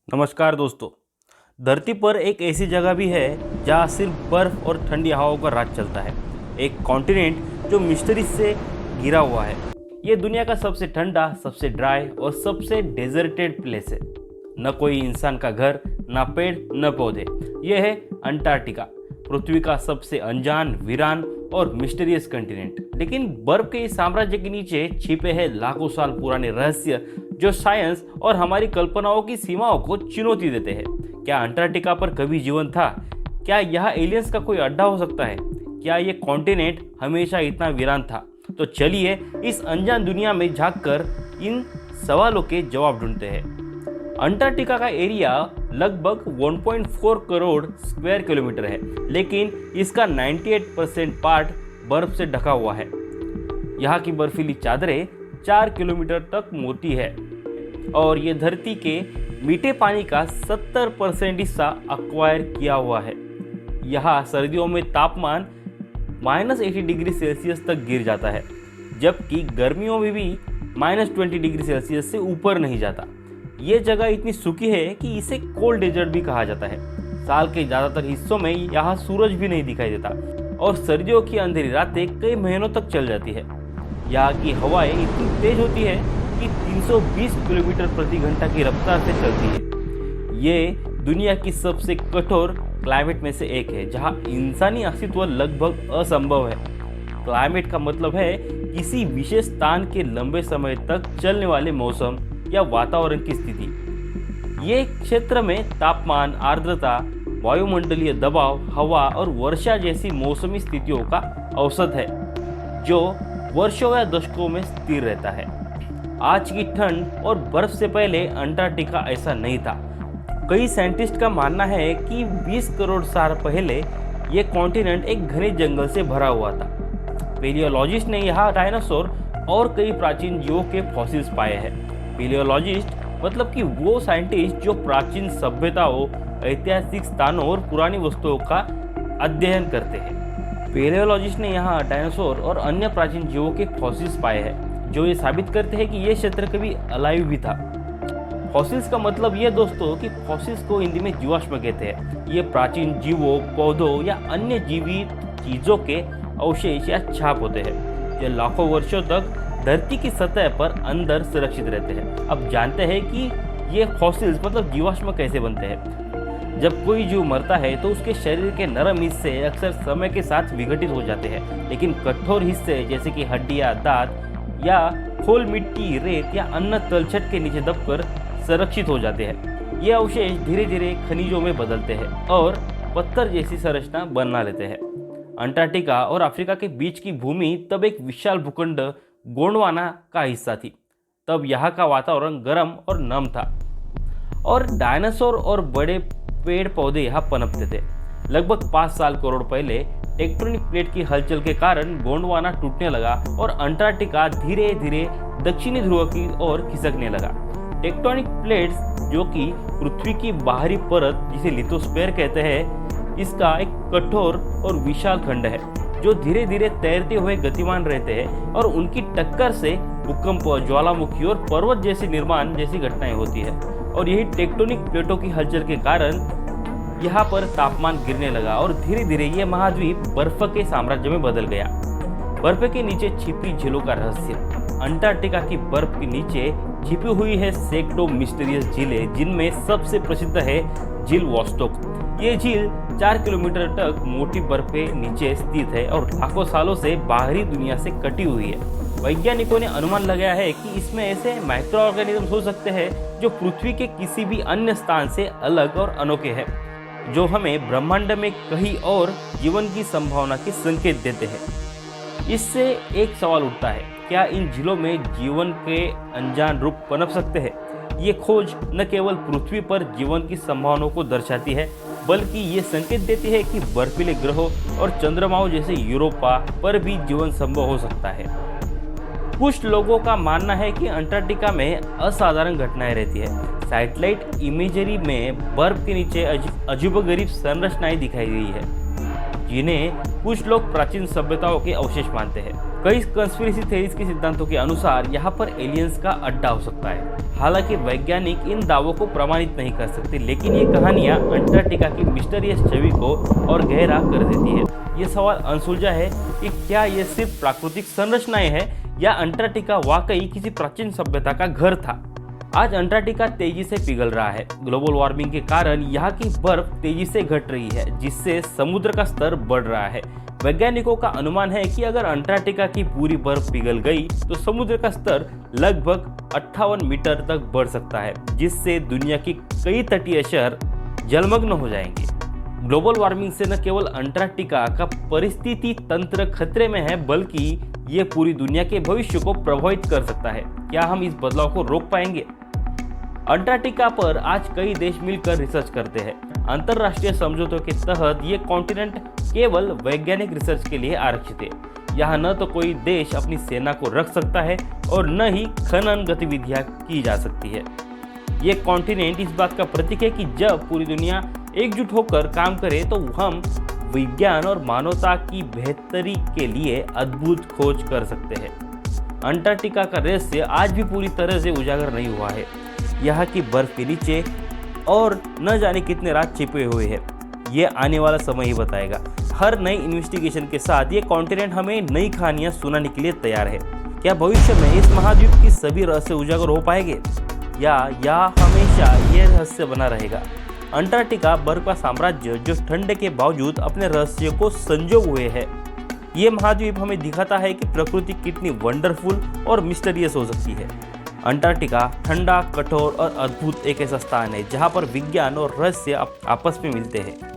नमस्कार दोस्तों। धरती पर एक ऐसी जगह भी है जहाँ सिर्फ बर्फ और ठंडी हवाओं का राज चलता है। एक कॉन्टिनेंट जो मिस्ट्री से घिरा हुआ है। ये दुनिया का सबसे ठंडा, सबसे ड्राई और सबसे डेजर्टेड प्लेस है। न कोई इंसान का घर, न पेड़, न पौधे। यह है अंटार्कटिका, पृथ्वी का सबसे अनजान, वीरान और मिस्टीरियस कंटिनेंट। लेकिन बर्फ के इस साम्राज्य के नीचे छिपे हैं लाखों साल पुराने रहस्य जो साइंस और हमारी कल्पनाओं की सीमाओं को चुनौती देते हैं। क्या अंटार्कटिका पर कभी जीवन था? क्या यह एलियंस का कोई अड्डा हो सकता है? क्या ये कॉन्टिनेंट हमेशा इतना वीरान था? तो चलिए इस अनजान दुनिया में झांककर इन सवालों के जवाब ढूंढते हैं। अंटार्कटिका का एरिया लगभग 1.4 करोड़ स्क्वायर किलोमीटर है, लेकिन इसका 98% पार्ट बर्फ से ढका हुआ है। यहाँ की बर्फीली चादरें 4 किलोमीटर तक मोटी है और ये धरती के मीठे पानी का 70% हिस्सा एक्वायर किया हुआ है। यहाँ सर्दियों में तापमान -80 डिग्री सेल्सियस तक गिर जाता है, जबकि गर्मियों में भी -20 डिग्री सेल्सियस से ऊपर नहीं जाता। ये जगह इतनी सूखी है कि इसे कोल्ड डेजर्ट भी कहा जाता है। साल के ज़्यादातर हिस्सों में यहाँ सूरज भी नहीं दिखाई देता और सर्दियों की अंधेरी रातें कई महीनों तक चल जाती है। यहाँ की हवाएं इतनी तेज होती है कि 320 किलोमीटर प्रति घंटा की रफ्तार से चलती है। ये दुनिया की सबसे कठोर क्लाइमेट में से एक है, जहाँ इंसानी अस्तित्व लगभग असंभव है। क्लाइमेट का मतलब है किसी विशेष स्थान के लंबे समय तक चलने वाले मौसम या वातावरण की स्थिति। ये क्षेत्र में तापमान, आर्द्रता, वायुमंडलीय दबाव, हवा और वर्षा जैसी मौसमी स्थितियों का औसत है, जो वर्षों या दशकों में स्थिर रहता है। आज की ठंड और बर्फ से पहले अंटार्कटिका ऐसा नहीं था। कई साइंटिस्ट का मानना है कि 20 करोड़ साल पहले यह कॉन्टिनेंट एक घने जंगल से भरा हुआ था। पेलियोलॉजिस्ट ने यहाँ डायनासोर और कई प्राचीन जीवों के फॉसिल्स पाए हैं। पेलियोलॉजिस्ट मतलब कि वो साइंटिस्ट जो प्राचीन सभ्यताओं, ऐतिहासिक स्थानों और पुरानी वस्तुओं का अध्ययन करते हैं। पेलियोलॉजिस्ट ने यहाँ डायनासोर और अन्य प्राचीन जीवों के फॉसिल्स पाए हैं, जो ये साबित करते हैं कि ये क्षेत्र कभी अलाइव भी था। फॉसिल्स का मतलब ये दोस्तों कि फॉसिल्स को हिंदी में जीवाश्म कहते हैं। ये प्राचीन जीवों, पौधों या अन्य जीवित चीजों के अवशेष या छाप होते हैं, जो लाखों वर्षों तक धरती की सतह पर अंदर सुरक्षित रहते हैं। अब जानते हैं कि ये फॉसिल्स मतलब जीवाश्म कैसे बनते हैं। जब कोई जीव मरता है तो उसके शरीर के नरम हिस्से अक्सर समय के साथ विघटित हो जाते हैं, लेकिन कठोर हिस्से जैसे कि हड्डियां, दांत या खोल मिट्टी, रेत या अन्य तलछट के नीचे दबकर संरक्षित हो जाते हैं। ये अवशेष धीरे धीरे खनिजों में बदलते हैं और पत्थर जैसी संरचना बना लेते हैं। अंटार्कटिका और अफ्रीका के बीच की भूमि तब एक विशाल भूखंड गोंडवाना का हिस्सा थी। तब यहाँ का वातावरण गर्म और नम था और डायनासोर और बड़े पेड़ पौधे यहाँ पनपते थे। लगभग 5 करोड़ साल पहले टेक्टोनिक प्लेट की हलचल के कारण गोंडवाना टूटने लगा और अंटार्कटिका धीरे धीरे दक्षिणी ध्रुव की ओर खिसकने लगा। टेक्टोनिक प्लेट्स, जो कि पृथ्वी की बाहरी परत जिसे लिथोस्फीयर कहते हैं, इसका एक कठोर और विशाल खंड है जो धीरे धीरे तैरते हुए गतिमान रहते हैं और उनकी टक्कर से भूकंप, ज्वालामुखी और पर्वत जैसे निर्माण जैसी घटनाएं होती है। और यही टेक्टोनिक प्लेटों की हलचल के कारण यहाँ पर तापमान गिरने लगा और धीरे धीरे ये महाद्वीप बर्फ के साम्राज्य में बदल गया। बर्फ के नीचे छिपी झीलों का रहस्य। अंटार्कटिका की बर्फ के नीचे छिपी हुई है सैकड़ों मिस्टीरियस झीलें, जिनमें सबसे प्रसिद्ध है झील वोस्टोक। ये झील 4 किलोमीटर तक मोटी बर्फ के नीचे स्थित है और लाखों सालों से बाहरी दुनिया से कटी हुई है। वैज्ञानिकों ने अनुमान लगाया है कि इसमें ऐसे माइक्रो ऑर्गेनिज्म हो सकते हैं जो पृथ्वी के किसी भी अन्य स्थान से अलग और अनोखे हैं, जो हमें ब्रह्मांड में कहीं और जीवन की संभावना के संकेत देते हैं। इससे एक सवाल उठता है, क्या इन झीलों में जीवन के अनजान रूप पनप सकते हैं? ये खोज न केवल पृथ्वी पर जीवन की संभावनाओं को दर्शाती है, बल्कि ये संकेत देती है कि बर्फीले ग्रहों और चंद्रमाओं जैसे यूरोपा पर भी जीवन संभव हो सकता है। कुछ लोगों का मानना है कि अंटार्कटिका में असाधारण घटनाएं रहती है। सैटेलाइट इमेजरी में बर्फ के नीचे अजीबोगरीब संरचनाएं दिखाई गई है, जिन्हें कुछ लोग प्राचीन सभ्यताओं के अवशेष मानते हैं। कई कंस्पिरेसी थ्योरीज के सिद्धांतों के अनुसार यहाँ पर एलियंस का अड्डा हो सकता है। हालांकि वैज्ञानिक इन दावों को प्रमाणित नहीं कर सकते, लेकिन ये कहानियाँ अंटार्कटिका की मिस्टीरियस छवि को और गहरा कर देती है। ये सवाल अनसुलझा है कि क्या ये सिर्फ प्राकृतिक संरचनाएं हैं या अंटार्कटिका वाकई किसी प्राचीन सभ्यता का घर था। आज अंटार्कटिका तेजी से पिघल रहा है। ग्लोबल वार्मिंग के कारण यहाँ की बर्फ तेजी से घट रही है, जिससे समुद्र का स्तर बढ़ रहा है। वैज्ञानिकों का अनुमान है कि अगर अंटार्कटिका की पूरी बर्फ पिघल गई तो समुद्र का स्तर लगभग 58 मीटर तक बढ़ सकता है, जिससे दुनिया की कई तटीय शहर जलमग्न हो जाएंगे। ग्लोबल वार्मिंग से न केवल अंटार्कटिका का परिस्थिति तंत्र खतरे में है, बल्कि ये पूरी दुनिया के भविष्य को प्रभावित कर सकता है। क्या हम इस बदलाव को रोक पाएंगे? अंटार्कटिका पर आज कई देश मिलकर रिसर्च करते हैं। अंतरराष्ट्रीय समझौतों के तहत ये कॉन्टिनेंट केवल वैज्ञानिक रिसर्च के लिए आरक्षित है। यहाँ न तो कोई देश अपनी सेना को रख सकता है और न ही खनन गतिविधियां की जा सकती है। ये कॉन्टिनेंट इस बात का प्रतीक है कि जब पूरी दुनिया एकजुट होकर काम करे तो हम विज्ञान और मानवता की बेहतरी के लिए अद्भुत खोज कर सकते हैं। अंटार्कटिका का रहस्य आज भी पूरी तरह से उजागर नहीं हुआ है। यहाँ की बर्फ के नीचे और न जाने कितने राज छिपे हुए हैं, ये आने वाला समय ही बताएगा। हर नई इन्वेस्टिगेशन के साथ ये कॉन्टिनेंट हमें नई कहानियां सुनाने के लिए तैयार है। क्या भविष्य में इस महाद्वीप की सभी रहस्य उजागर हो पाएंगे या हमेशा ये रहस्य बना रहेगा? अंटार्कटिका बर्फ का साम्राज्य जो ठंड के बावजूद अपने रहस्य को संजो हुए है। ये महाद्वीप हमें दिखाता है कि प्रकृति कितनी वंडरफुल और मिस्टीरियस हो सकती है। अंटार्कटिका ठंडा, कठोर और अद्भुत एक ऐसा स्थान है जहाँ पर विज्ञान और रहस्य आपस में मिलते हैं।